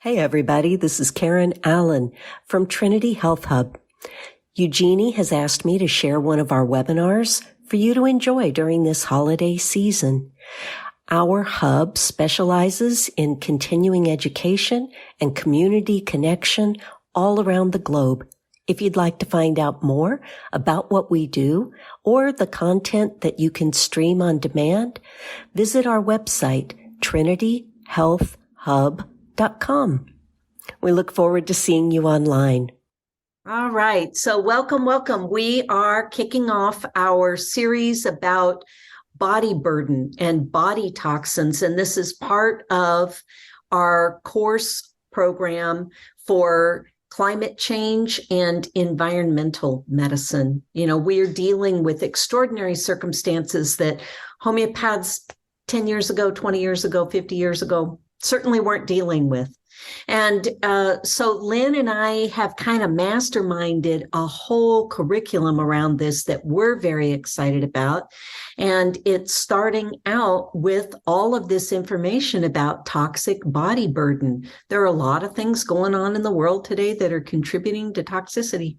Hey everybody, this is Karen Allen from Trinity Health Hub. Eugenie has asked me to share one of our webinars for you to enjoy during this holiday season. Our hub specializes in continuing education and community connection all around the globe. If you'd like to find out more about what we do or the content that you can stream on demand, visit our website, trinityhealthhub.com. We look forward to seeing you online. All right. So welcome. We are kicking off our series about body burden and body toxins. And this is part of our course program for climate change and environmental medicine. You know, we're dealing with extraordinary circumstances that homeopaths 10 years ago, 20 years ago, 50 years ago certainly weren't dealing with. And so Lynn and I have kind of masterminded a whole curriculum around this that we're very excited about. And it's starting out with all of this information about toxic body burden. There are a lot of things going on in the world today that are contributing to toxicity.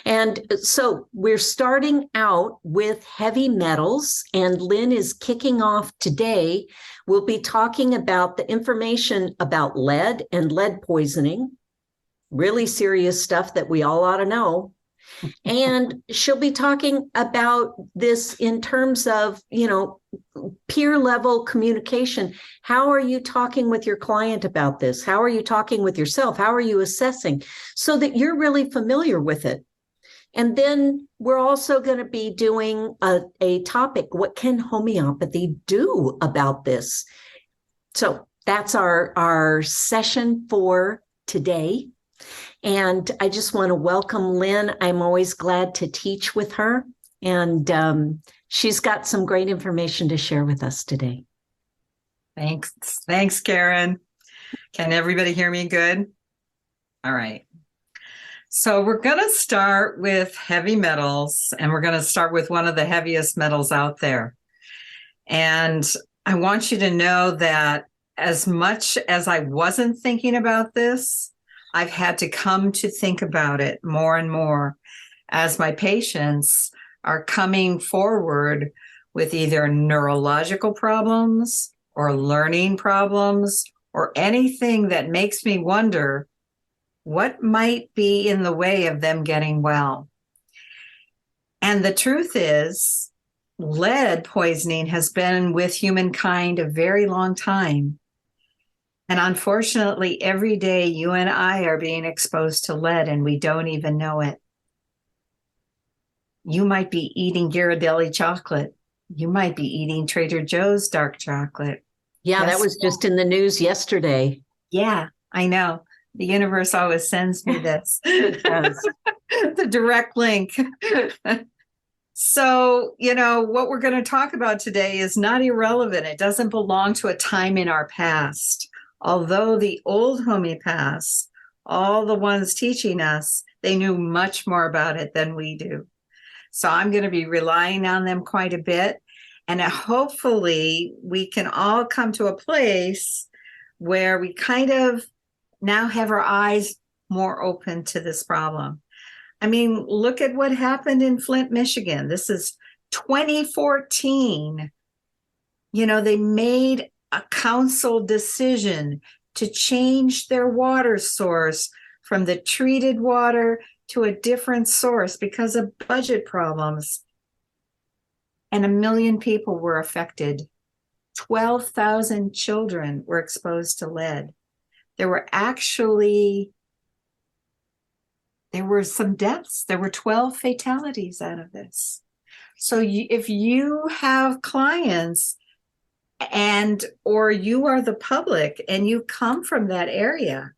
And so we're starting out with heavy metals, and Lynn is kicking off today. We'll be talking about the information about lead and lead poisoning, really serious stuff that we all ought to know. And she'll be talking about this in terms of, peer level communication. How are you talking with your client about this? How are you talking with yourself? How are you assessing so that you're really familiar with it? And then we're also going to be doing a topic, what can homeopathy do about this? So that's our session for today. And I just want to welcome Lynn. I'm always glad to teach with her. And she's got some great information to share with us today. Thanks, Karen. Can everybody hear me good? All right. So we're going to start with heavy metals, and we're going to start with one of the heaviest metals out there. And I want you to know that as much as I wasn't thinking about this, I've had to come to think about it more and more as my patients are coming forward with either neurological problems or learning problems or anything that makes me wonder what might be in the way of them getting well. And the truth is, lead poisoning has been with humankind a very long time. And unfortunately, every day you and I are being exposed to lead and we don't even know it. You might be eating Ghirardelli chocolate. You might be eating Trader Joe's dark chocolate. Yeah, that was just in the news yesterday. Yeah, I know. The universe always sends me this. The direct link. So, what we're going to talk about today is not irrelevant. It doesn't belong to a time in our past. Although the old homeopaths, all the ones teaching us, they knew much more about it than we do. So I'm going to be relying on them quite a bit. And hopefully we can all come to a place where we kind of now have our eyes more open to this problem. I mean, look at what happened in Flint, Michigan. This is 2014. They made a council decision to change their water source from the treated water to a different source because of budget problems. And 1 million people were affected. 12,000 children were exposed to lead. There were some deaths. There were 12 fatalities out of this. So if you have clients or you are the public and you come from that area,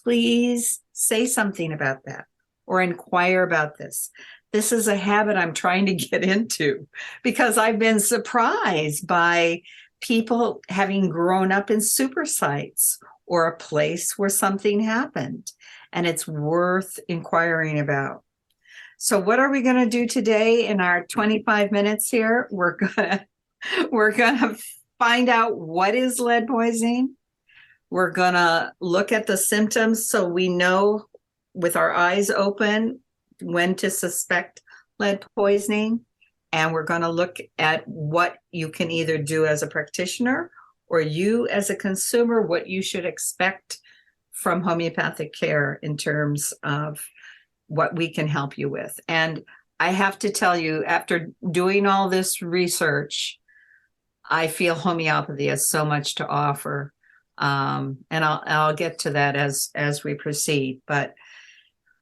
please say something about that or inquire about this. This is a habit I'm trying to get into because I've been surprised by people having grown up in super sites or a place where something happened, and it's worth inquiring about. So what are we going to do today in our 25 minutes here? We're going to find out what is lead poisoning. We're going to look at the symptoms so we know with our eyes open when to suspect lead poisoning. And we're going to look at what you can either do as a practitioner or you as a consumer, what you should expect from homeopathic care in terms of what we can help you with. And I have to tell you, after doing all this research, I feel homeopathy has so much to offer. And I'll get to that as we proceed. But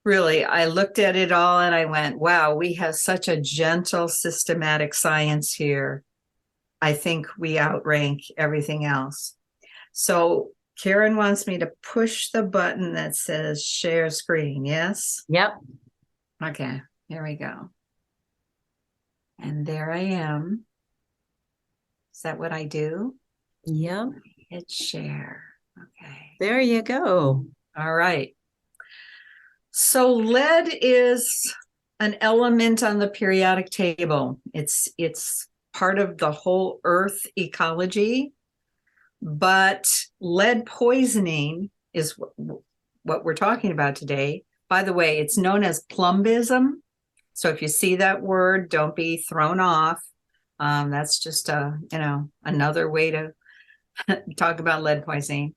really, I looked at it all and I went, wow, we have such a gentle, systematic science here. I think we outrank everything else. So Karen wants me to push the button that says share screen. Yes? Yep. Okay, here we go. And there I am. Is that what I do? Yep. Hit share. Okay. There you go. All right. So lead is an element on the periodic table. It's part of the whole Earth ecology, but lead poisoning is what we're talking about today. By the way, it's known as plumbism. So if you see that word, don't be thrown off. That's just another way to talk about lead poisoning.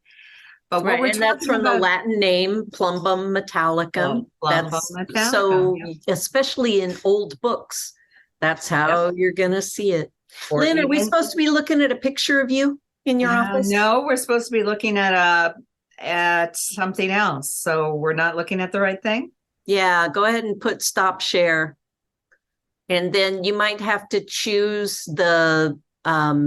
But what we're and that's from the Latin name plumbum metallicum. Metallicum. So especially in old books, that's how you're going to see it. Or Lynn, are we supposed to be looking at a picture of you in your office? No, we're supposed to be looking at something else. So we're not looking at the right thing? Yeah, go ahead and put stop share. And then you might have to choose the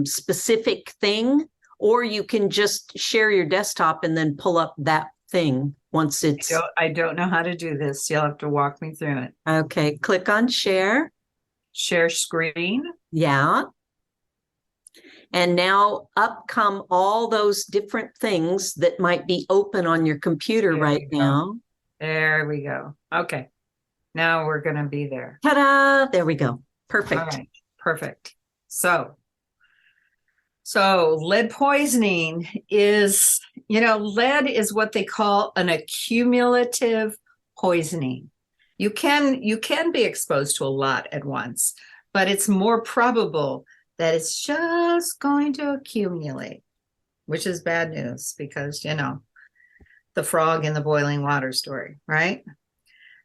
specific thing, or you can just share your desktop and then pull up that thing once it's... I don't know how to do this. You'll have to walk me through it. Okay, click on share. Share screen. Yeah. And now up come all those different things that might be open on your computer right now. There we go. Okay. Now we're going to be there. Ta-da! There we go. Perfect. All right. Perfect. So lead poisoning is, lead is what they call an accumulative poisoning. You can be exposed to a lot at once, but it's more probable that it's just going to accumulate, which is bad news because, the frog in the boiling water story, right?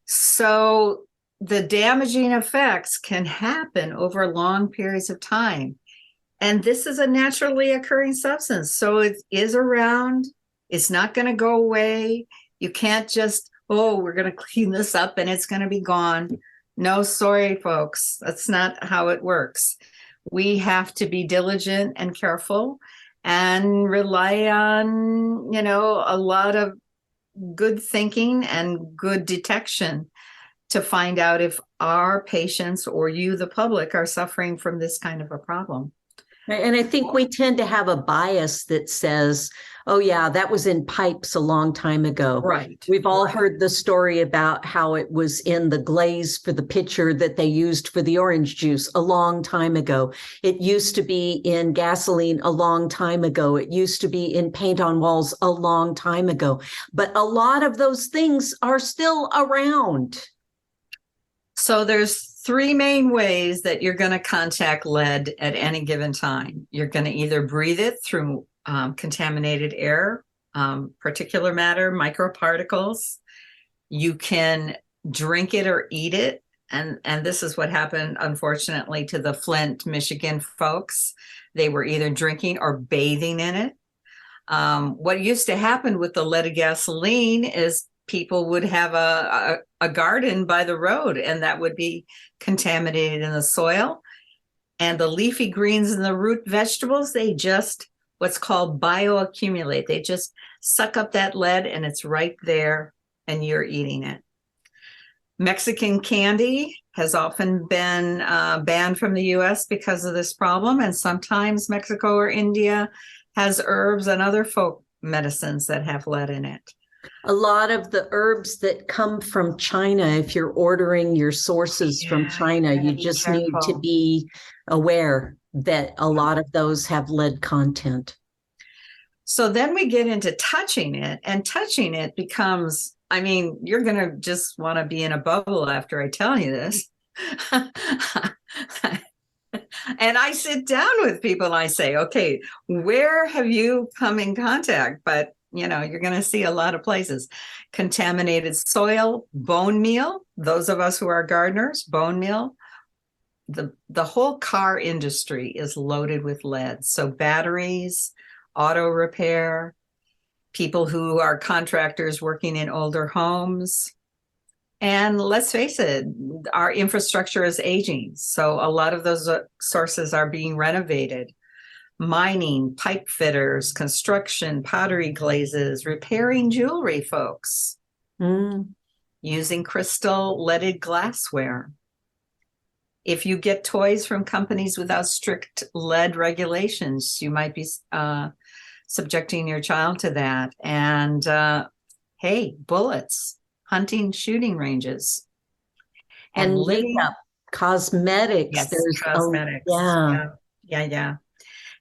So the damaging effects can happen over long periods of time. And this is a naturally occurring substance. So it is around. It's not going to go away. You can't just, we're going to clean this up and it's going to be gone. No, sorry, folks. That's not how it works. We have to be diligent and careful and rely on, a lot of good thinking and good detection to find out if our patients or you, the public, are suffering from this kind of a problem. And I think we tend to have a bias that says, oh, yeah, that was in pipes a long time ago. Right. We've all heard the story about how it was in the glaze for the pitcher that they used for the orange juice a long time ago. It used to be in gasoline a long time ago. It used to be in paint on walls a long time ago. But a lot of those things are still around. So there's three main ways that you're going to contact lead at any given time. You're going to either breathe it through contaminated air, particulate matter, microparticles. You can drink it or eat it. And this is what happened, unfortunately, to the Flint, Michigan folks. They were either drinking or bathing in it. What used to happen with the leaded gasoline is people would have a garden by the road, and that would be contaminated in the soil. And the leafy greens and the root vegetables, they just, what's called bioaccumulate. They just suck up that lead and it's right there and you're eating it. Mexican candy has often been banned from the US because of this problem. And sometimes Mexico or India has herbs and other folk medicines that have lead in it. A lot of the herbs that come from China, if you're ordering your sources from China, you just need to be aware that a lot of those have lead content. So then we get into touching it, and touching it becomes, I mean, you're going to just want to be in a bubble after I tell you this. And I sit down with people and I say, okay, where have you come in contact? But, you know, you're going to see a lot of places. Contaminated soil, bone meal, those of us who are gardeners, bone meal. The whole car industry is loaded with lead. So batteries, auto repair, people who are contractors working in older homes. And let's face it, our infrastructure is aging. So a lot of those sources are being renovated. Mining, pipe fitters, construction, pottery glazes, repairing jewelry, folks, using crystal leaded glassware. If you get toys from companies without strict lead regulations, you might be subjecting your child to that. And hey, bullets, hunting, shooting ranges. And makeup, cosmetics. Yes, there's cosmetics. Yeah.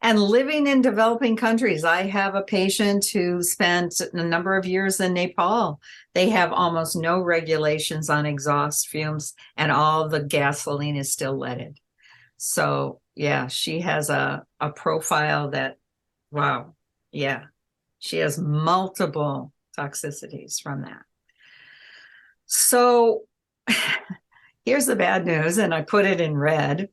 And living in developing countries, I have a patient who spent a number of years in Nepal. They have almost no regulations on exhaust fumes, and all the gasoline is still leaded. So yeah, she has a profile that, wow, yeah, she has multiple toxicities from that. So here's the bad news, and I put it in red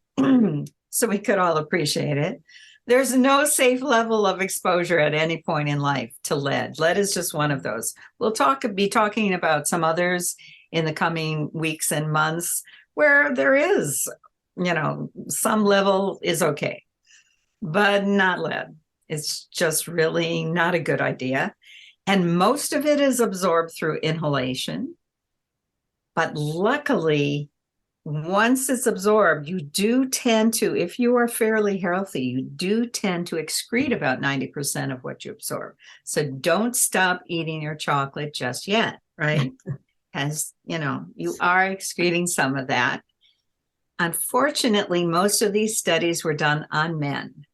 so we could all appreciate it. There's no safe level of exposure at any point in life to lead. Lead is just one of those. We'll be talking about some others in the coming weeks and months where there is, you know, some level is okay, but not lead. It's just really not a good idea. And most of it is absorbed through inhalation. But luckily, once it's absorbed, you do tend to, if you are fairly healthy, you do tend to excrete about 90% of what you absorb. So don't stop eating your chocolate just yet, right? As you know, you are excreting some of that. Unfortunately, most of these studies were done on men.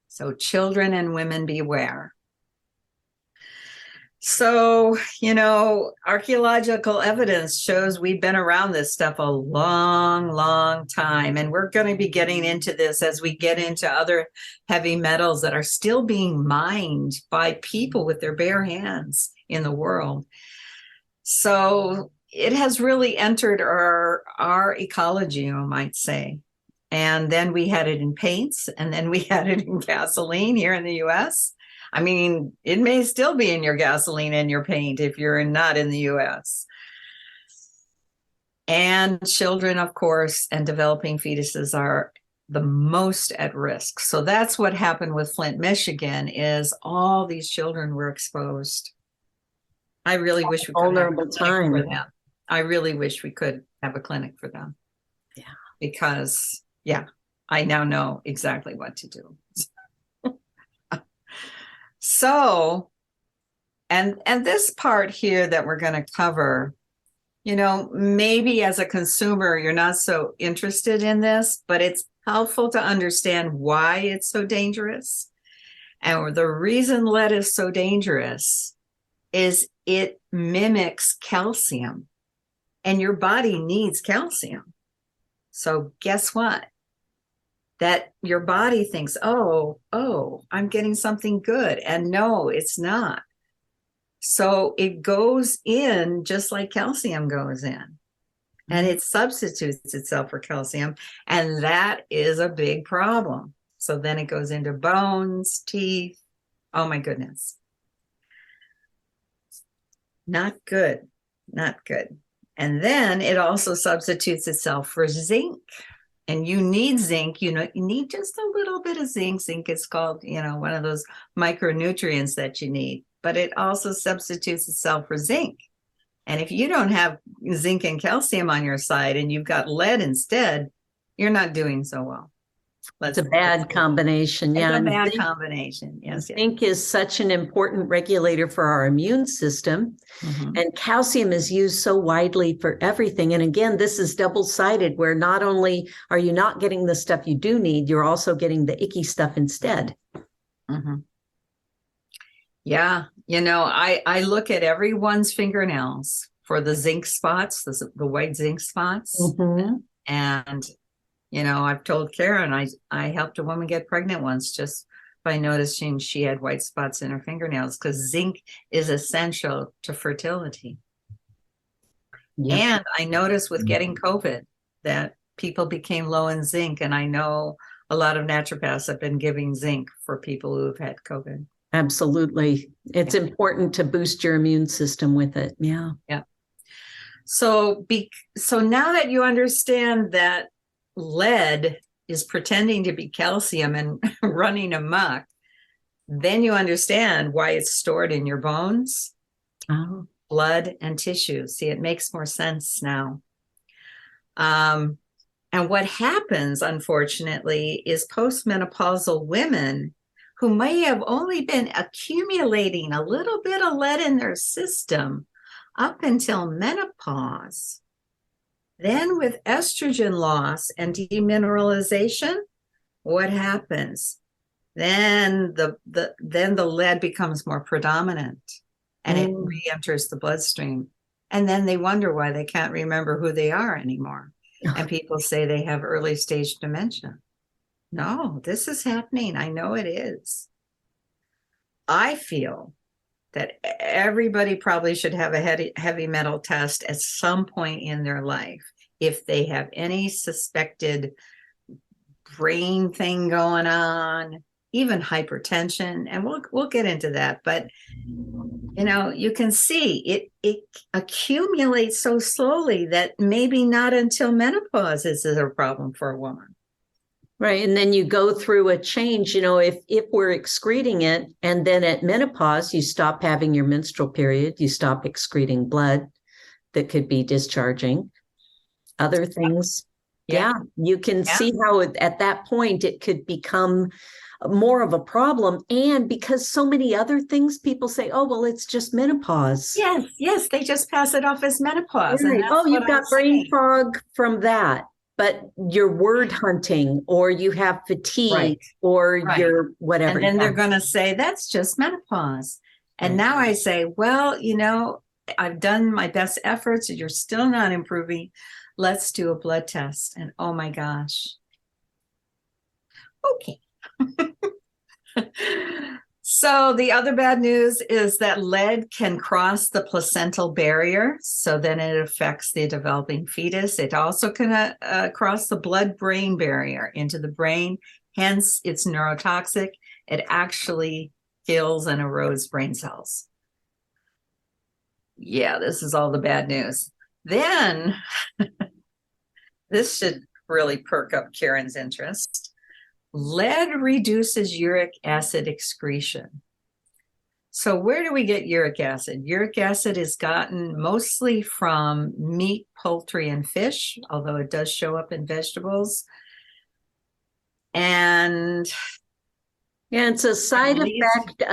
So children and women beware. So, you know, archaeological evidence shows we've been around this stuff a long, long time. And we're going to be getting into this as we get into other heavy metals that are still being mined by people with their bare hands in the world. So it has really entered our ecology, you might say. And then we had it in paints, and then we had it in gasoline here in the US. I mean, it may still be in your gasoline and your paint if you're not in the US. And children, of course, and developing fetuses are the most at risk. So that's what happened with Flint, Michigan, is all these children were exposed. I really wish we could have a clinic for them. I really wish we could have a clinic for them. Yeah. Because, yeah, I now know exactly what to do. So, and this part here that we're going to cover, you know, maybe as a consumer, you're not so interested in this, but it's helpful to understand why it's so dangerous. And the reason lead is so dangerous is it mimics calcium, and your body needs calcium. So guess what? That your body thinks, oh, I'm getting something good. And no, it's not. So it goes in just like calcium goes in. And it substitutes itself for calcium. And that is a big problem. So then it goes into bones, teeth. Oh my goodness. Not good. Not good. And then it also substitutes itself for zinc. And you need zinc, you know, you need just a little bit of zinc. Zinc is called, you know, one of those micronutrients that you need, but it also substitutes itself for zinc. And if you don't have zinc and calcium on your side and you've got lead instead, you're not doing so well. It's a bad combination. Yeah, it's a bad combination. Yes, zinc is such an important regulator for our immune system. And calcium is used so widely for everything. And again, this is double-sided, where not only are you not getting the stuff you do need, you're also getting the icky stuff instead. Mm-hmm. Yeah. I look at everyone's fingernails for the zinc spots, the white zinc spots. Mm-hmm. And, I've told Karen, I helped a woman get pregnant once just by noticing she had white spots in her fingernails, because zinc is essential to fertility. Yep. And I noticed with getting COVID that people became low in zinc. And I know a lot of naturopaths have been giving zinc for people who have had COVID. Absolutely. It's important to boost your immune system with it. Yeah. Yeah. So now that you understand that lead is pretending to be calcium and running amok, then you understand why it's stored in your bones, blood, and tissue. See, it makes more sense now. And what happens, unfortunately, is postmenopausal women who may have only been accumulating a little bit of lead in their system up until menopause. Then with estrogen loss and demineralization, what happens? Then the lead becomes more predominant and it re-enters the bloodstream. And then they wonder why they can't remember who they are anymore. And people say they have early stage dementia. No, this is happening. I know it is. I feel that everybody probably should have a heavy metal test at some point in their life if they have any suspected brain thing going on, even hypertension, and we'll get into that. But you can see it accumulates so slowly that maybe not until menopause is a problem for a woman. Right. And then you go through a change, if we're excreting it, and then at menopause, you stop having your menstrual period, you stop excreting blood that could be discharging other things. Yeah. You can see how at that point it could become more of a problem. And because so many other things, people say, oh, well, it's just menopause. Yes. They just pass it off as menopause. Right. And oh, you've got brain fog from that. But you're word hunting, or you have fatigue, or you're whatever. And then they're going to say, that's just menopause. And now I say, well, I've done my best efforts. You're still not improving. Let's do a blood test. And oh my gosh. Okay. So the other bad news is that lead can cross the placental barrier. So then it affects the developing fetus. It also can cross the blood-brain barrier into the brain. Hence, it's neurotoxic. It actually kills and erodes brain cells. Yeah, this is all the bad news. Then, this should really perk up Karen's interest. Lead reduces uric acid excretion. So where do we get uric acid? Uric acid is gotten mostly from meat, poultry, and fish, although it does show up in vegetables. And it's a side effect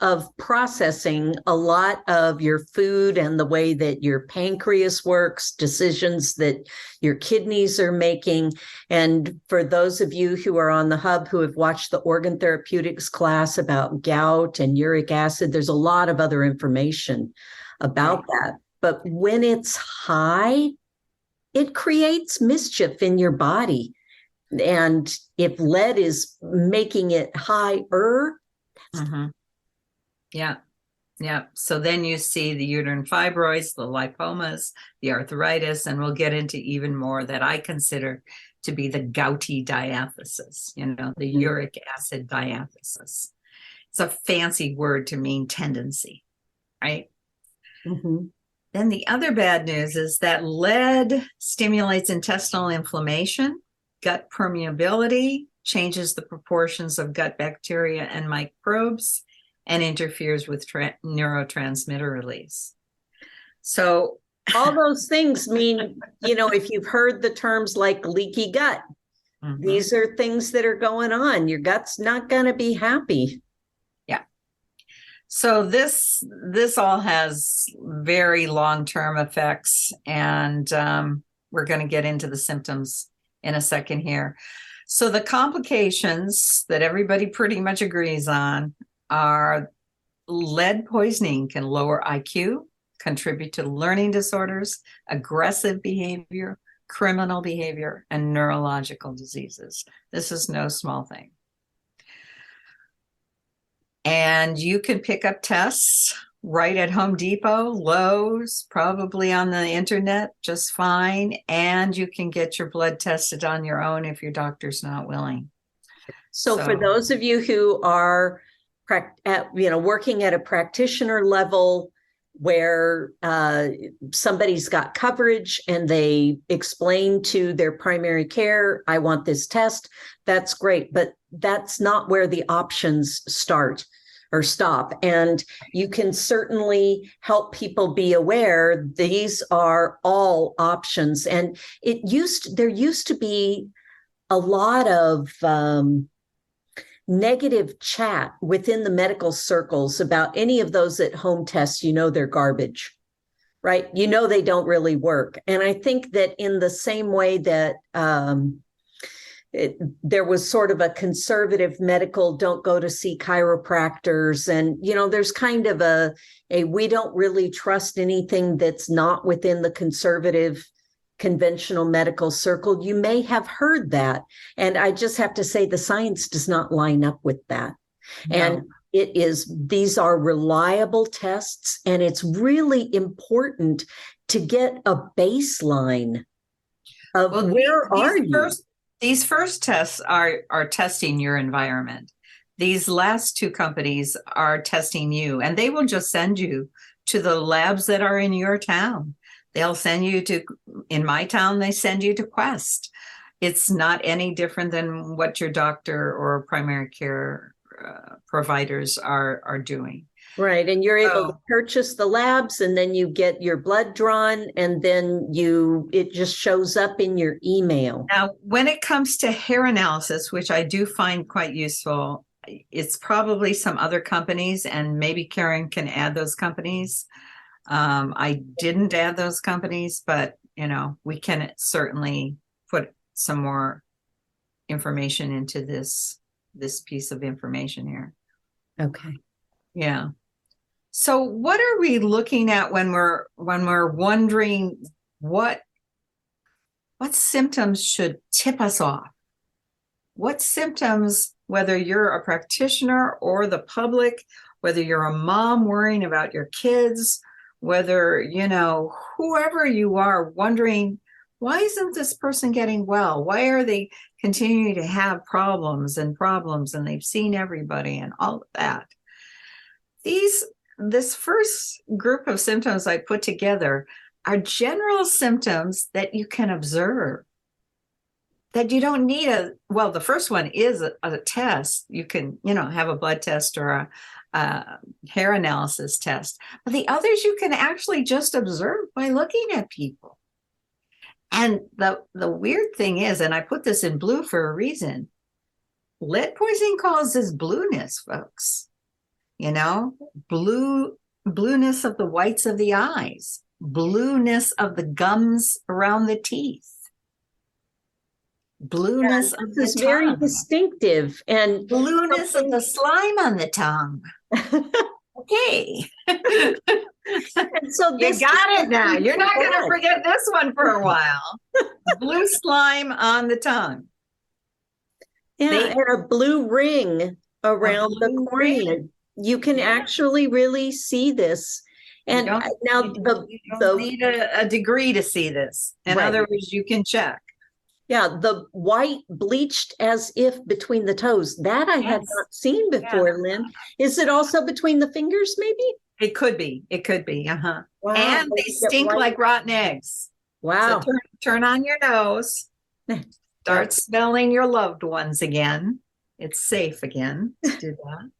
of processing a lot of your food and the way that your pancreas works, decisions that your kidneys are making. And for those of you who are on the hub who have watched the organ therapeutics class about gout and uric acid, there's a lot of other information about that. But when it's high, it creates mischief in your body. And if lead is making it higher. Yeah. So then you see the uterine fibroids, the lipomas, the arthritis, and we'll get into even more that I consider to be the gouty diathesis, the uric acid diathesis. It's a fancy word to mean tendency, right? Then the other bad news is that lead stimulates intestinal inflammation, gut permeability, changes the proportions of gut bacteria and microbes, and interferes with neurotransmitter release. So all those things mean, if you've heard the terms like leaky gut, these are things that are going on. Your gut's not going to be happy. Yeah. So this all has very long-term effects, and we're going to get into the symptoms in a second here. So the complications that everybody pretty much agrees on are lead poisoning can lower IQ, contribute to learning disorders, aggressive behavior, criminal behavior, and neurological diseases. This is no small thing. And you can pick up tests right at Home Depot, Lowe's, probably on the internet, just fine. And you can get your blood tested on your own if your doctor's not willing. So for those of you who are working at a practitioner level where somebody's got coverage and they explain to their primary care, I want this test, that's great. But that's not where the options start or stop. And you can certainly help people be aware these are all options. And there used to be a lot of negative chat within the medical circles about any of those at-home tests. They're garbage, right? They don't really work. And I think that in the same way that there was sort of a conservative medical, don't go to see chiropractors. And, there's kind of a we don't really trust anything that's not within the conservative conventional medical circle. You may have heard that. And I just have to say the science does not line up with that. No. And these are reliable tests, and it's really important to get a baseline of where are you. These first tests are testing your environment. These last two companies are testing you, and they will just send you to the labs that are in your town. They'll send you in my town, they send you to Quest. It's not any different than what your doctor or primary care providers are doing. Right. And you're able to purchase the labs, and then you get your blood drawn, and then it just shows up in your email. Now, when it comes to hair analysis, which I do find quite useful, it's probably some other companies, and maybe Karen can add those companies. I didn't add those companies, but we can certainly put some more information into this piece of information here. Okay. Yeah. So what are we looking at when we're wondering what symptoms should tip us off? What symptoms, whether you're a practitioner or the public, whether you're a mom worrying about your kids, whether, whoever you are, wondering, why isn't this person getting well? Why are they continuing to have problems and they've seen everybody and all of that? This first group of symptoms I put together are general symptoms that you can observe, that you don't need the first one is a test. You can, have a blood test or a hair analysis test. But the others you can actually just observe by looking at people. And the weird thing is, and I put this in blue for a reason, lead poisoning causes blueness, folks. Blueness of the whites of the eyes, blueness of the gums around the teeth, blueness of the tongue. Very distinctive, and blueness of the slime on the tongue. Okay. And so you got it now. You're not going to forget this one for a while. Blue slime on the tongue. Yeah, and a blue ring around the cornea. You can actually really see this. And now you don't need a degree to see this. In other words, you can check. Yeah, the white bleached as if between the toes. That I had not seen before, Lynn. Is it also between the fingers, maybe? It could be. Uh-huh. Wow. And they stink like rotten eggs. Wow. So turn on your nose. Start smelling your loved ones again. It's safe again to do that.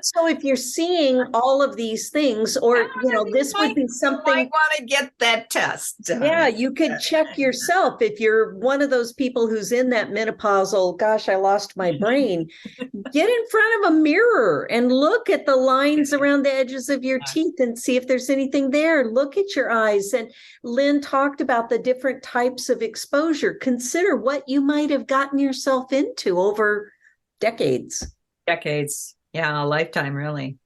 So if you're seeing all of these things, or, this would be You something. might want to get that test done. Yeah, you could check yourself if you're one of those people who's in that menopausal, gosh, I lost my brain. Get in front of a mirror and look at the lines around the edges of your teeth and see if there's anything there. Look at your eyes. And Lynn talked about the different types of exposure. Consider what you might have gotten yourself into over decades. Decades. Yeah, a lifetime, really.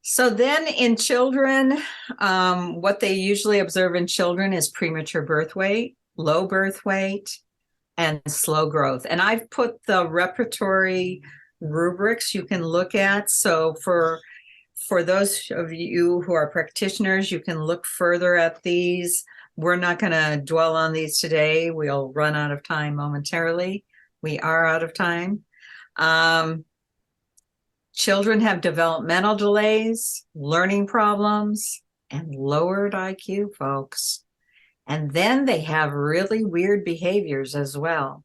So then in children, what they usually observe in children is premature birth weight, low birth weight, and slow growth. And I've put the repertory rubrics you can look at. So for those of you who are practitioners, you can look further at these. We're not going to dwell on these today. We'll run out of time momentarily. We are out of time. Children have developmental delays, learning problems, and lowered IQ, folks. And then they have really weird behaviors as well.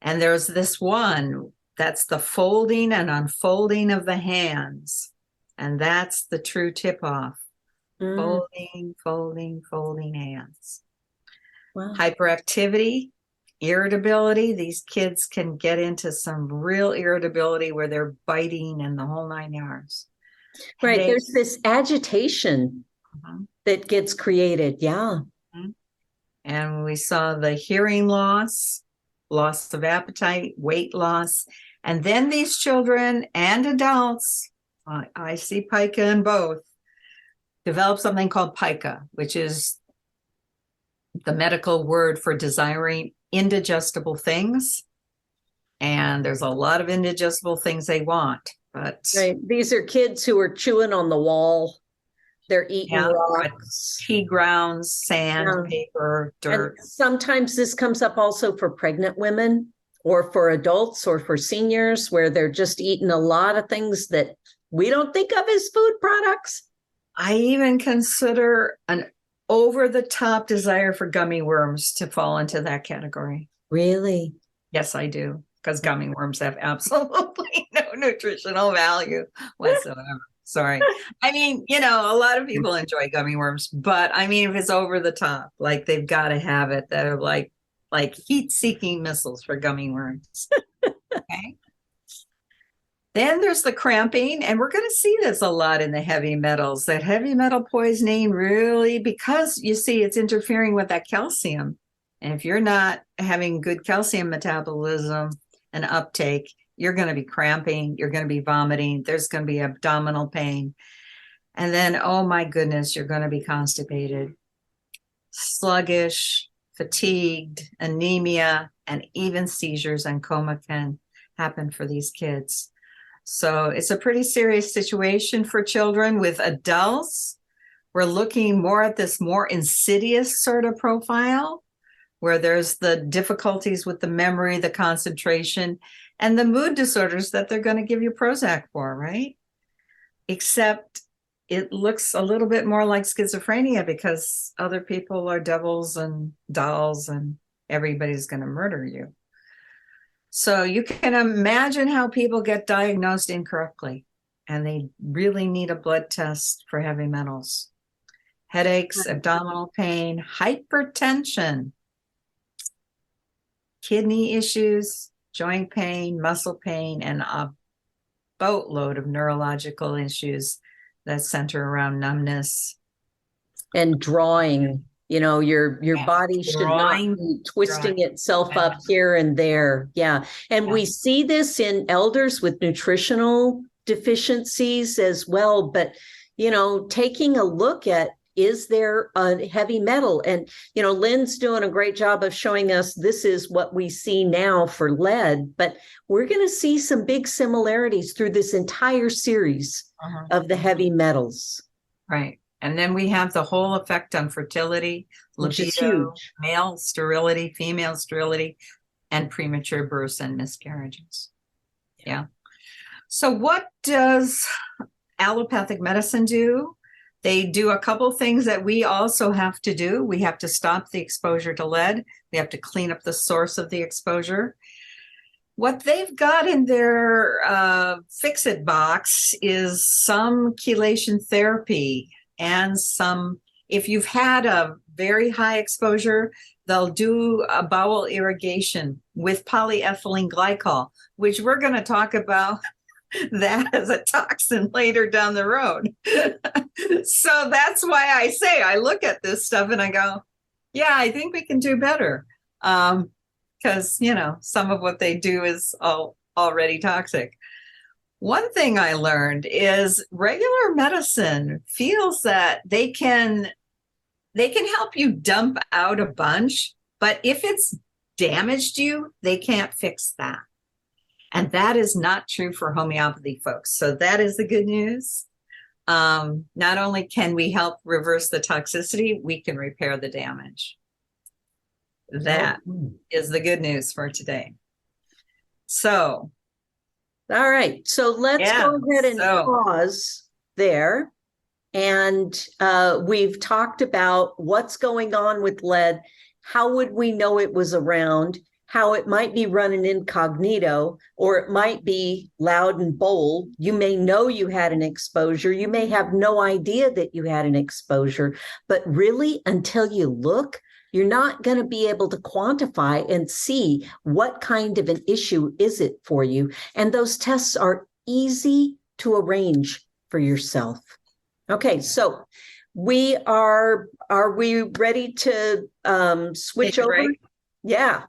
And there's this one that's the folding and unfolding of the hands. And that's the true tip-off. Folding, folding, folding hands. Wow. Hyperactivity, irritability. These kids can get into some real irritability where they're biting and the whole 9 yards. Right. There's this agitation that gets created. Yeah. And we saw the hearing loss, loss of appetite, weight loss. And then these children and adults, I see pica in both, develop something called pica, which is the medical word for desiring indigestible things. And there's a lot of indigestible things they want. But right. These are kids who are chewing on the wall. They're eating rocks, pea grounds, sand, paper, dirt. And sometimes this comes up also for pregnant women or for adults or for seniors, where they're just eating a lot of things that we don't think of as food products. I even consider an over-the-top desire for gummy worms to fall into that category. Really? Yes, I do, because gummy worms have absolutely no nutritional value whatsoever. Sorry. I mean, a lot of people enjoy gummy worms, but I mean, if it's over the top, like they've got to have it, they're like heat-seeking missiles for gummy worms. Okay. Then there's the cramping, and we're going to see this a lot in the heavy metals. That heavy metal poisoning really, because you see it's interfering with that calcium. And if you're not having good calcium metabolism and uptake, you're going to be cramping, you're going to be vomiting, there's going to be abdominal pain. And then, oh my goodness, you're going to be constipated, sluggish, fatigued, anemia, and even seizures and coma can happen for these kids. So it's a pretty serious situation for children. With adults, we're looking more at this more insidious sort of profile, where there's the difficulties with the memory, the concentration, and the mood disorders that they're going to give you Prozac for, right? Except it looks a little bit more like schizophrenia, because other people are devils and dolls and everybody's going to murder you. So you can imagine how people get diagnosed incorrectly, and they really need a blood test for heavy metals. Headaches, abdominal pain, hypertension, kidney issues, joint pain, muscle pain, and a boatload of neurological issues that center around numbness. And drawing. Your body should not be twisting itself up here and there. Yeah. And we see this in elders with nutritional deficiencies as well. But, taking a look at, is there a heavy metal? And, Lynn's doing a great job of showing us this is what we see now for lead, but we're going to see some big similarities through this entire series of the heavy metals. Right. And then we have the whole effect on fertility, libido, male sterility, female sterility, and premature births and miscarriages. Yeah. So what does allopathic medicine do? They do a couple things that we also have to do. We have to stop the exposure to lead. We have to clean up the source of the exposure. What they've got in their fix-it box is some chelation therapy and some, if you've had a very high exposure, they'll do a bowel irrigation with polyethylene glycol, which we're going to talk about that as a toxin later down the road. So that's why I say I look at this stuff and I go, yeah, I think we can do better. Because, some of what they do is already toxic. One thing I learned is regular medicine feels that they can help you dump out a bunch, but if it's damaged you, they can't fix that. And that is not true for homeopathy folks. So that is the good news. Not only can we help reverse the toxicity, we can repair the damage. That is the good news for today. So, all right. So let's go ahead and pause there. And we've talked about what's going on with lead. How would we know it was around? How it might be running incognito, or it might be loud and bold. You may know you had an exposure. You may have no idea that you had an exposure, but really, until you look, you're not going to be able to quantify and see what kind of an issue is it for you. And those tests are easy to arrange for yourself. Okay, so are we ready to switch over? Yeah.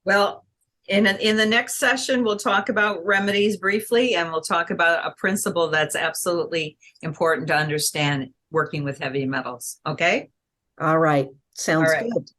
Well, in the next session, we'll talk about remedies briefly, and we'll talk about a principle that's absolutely important to understand working with heavy metals. Okay? All right. Sounds good.